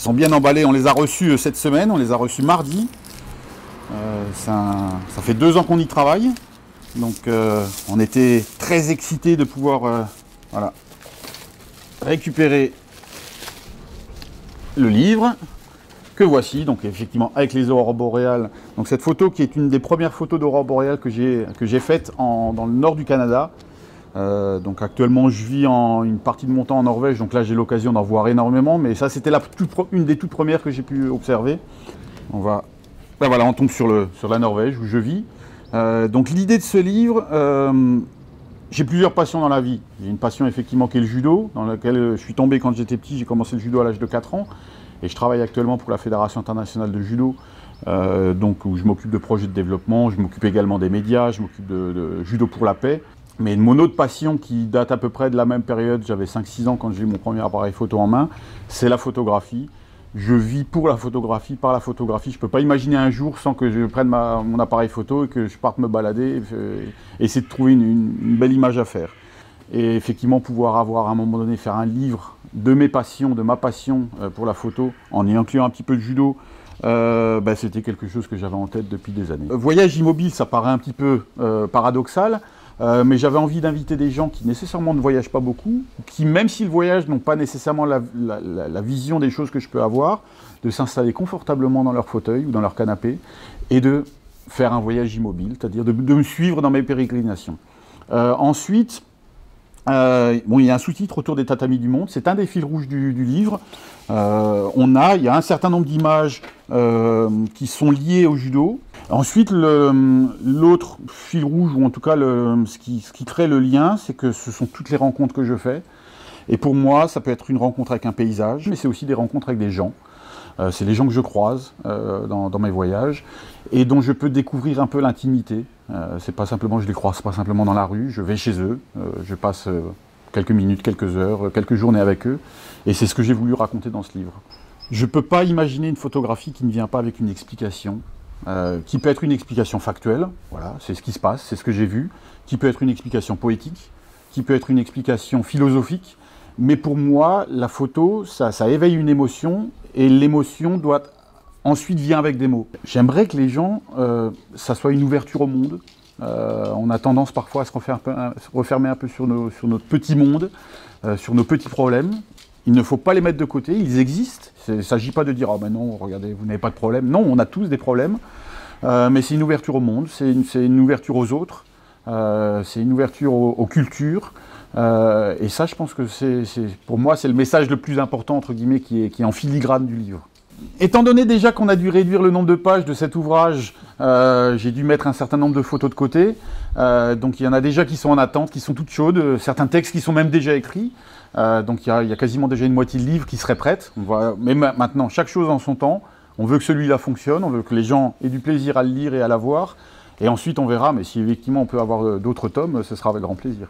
sont bien emballés. On les a reçus cette semaine, on les a reçus mardi. Ça fait 2 ans qu'on y travaille. Donc on était très excités de pouvoir voilà, récupérer le livre que voici, donc effectivement avec les aurores boréales. Donc cette photo qui est une des premières photos d'aurores boréales que j'ai faites dans le nord du Canada. Donc actuellement je vis une partie de mon temps en Norvège, donc là j'ai l'occasion d'en voir énormément, mais ça c'était une des toutes premières que j'ai pu observer. Ben voilà, on tombe sur la Norvège où je vis. Donc l'idée de ce livre, j'ai plusieurs passions dans la vie. J'ai une passion effectivement qui est le judo, dans laquelle je suis tombé quand j'étais petit. J'ai commencé le judo à l'âge de 4 ans et je travaille actuellement pour la Fédération internationale de judo, donc où je m'occupe de projets de développement, je m'occupe également des médias, je m'occupe de judo pour la paix. Mais mon autre passion qui date à peu près de la même période, j'avais 5-6 ans quand j'ai eu mon premier appareil photo en main, c'est la photographie. Je vis pour la photographie, par la photographie. Je ne peux pas imaginer un jour sans que je prenne mon appareil photo et que je parte me balader et essayer de trouver une belle image à faire. Et effectivement, pouvoir avoir à un moment donné, faire un livre de mes passions, de ma passion pour la photo, en y incluant un petit peu de judo, c'était quelque chose que j'avais en tête depuis des années. Voyage immobile, ça paraît un petit peu paradoxal. Mais j'avais envie d'inviter des gens qui nécessairement ne voyagent pas beaucoup, qui même s'ils voyagent n'ont pas nécessairement la vision des choses que je peux avoir, de s'installer confortablement dans leur fauteuil ou dans leur canapé et de faire un voyage immobile, c'est-à-dire de me suivre dans mes pérégrinations. Ensuite, il y a un sous-titre autour des tatamis du monde, c'est un des fils rouges du livre. Il y a un certain nombre d'images qui sont liées au judo. Ensuite, l'autre fil rouge, ou en tout cas ce qui crée le lien, c'est que ce sont toutes les rencontres que je fais. Et pour moi, ça peut être une rencontre avec un paysage, mais c'est aussi des rencontres avec des gens. C'est les gens que je croise dans mes voyages et dont je peux découvrir un peu l'intimité. C'est pas simplement, je les croise pas simplement dans la rue, je vais chez eux, je passe quelques minutes, quelques heures, quelques journées avec eux. Et c'est ce que j'ai voulu raconter dans ce livre. Je peux pas imaginer une photographie qui ne vient pas avec une explication. Qui peut être une explication factuelle, voilà, c'est ce qui se passe, c'est ce que j'ai vu, qui peut être une explication poétique, qui peut être une explication philosophique, mais pour moi, la photo, ça éveille une émotion, et l'émotion ensuite vient avec des mots. J'aimerais que les gens, ça soit une ouverture au monde. On a tendance parfois à se refermer un peu sur notre petit monde, sur nos petits problèmes. Il ne faut pas les mettre de côté, ils existent. Il ne s'agit pas de dire « Ah ben non, regardez, vous n'avez pas de problème ». Non, on a tous des problèmes, mais c'est une ouverture au monde, c'est une ouverture aux autres, c'est une ouverture aux cultures. Et ça, je pense que pour moi, c'est le message le plus important, entre guillemets, qui est en filigrane du livre. Étant donné déjà qu'on a dû réduire le nombre de pages de cet ouvrage, j'ai dû mettre un certain nombre de photos de côté. Donc il y en a déjà qui sont en attente, qui sont toutes chaudes, certains textes qui sont même déjà écrits. Donc il y a quasiment déjà une moitié de livre qui serait prête. Mais maintenant, chaque chose en son temps. On veut que celui-là fonctionne, on veut que les gens aient du plaisir à le lire et à la voir. Et ensuite on verra, mais si effectivement on peut avoir d'autres tomes, ce sera avec grand plaisir.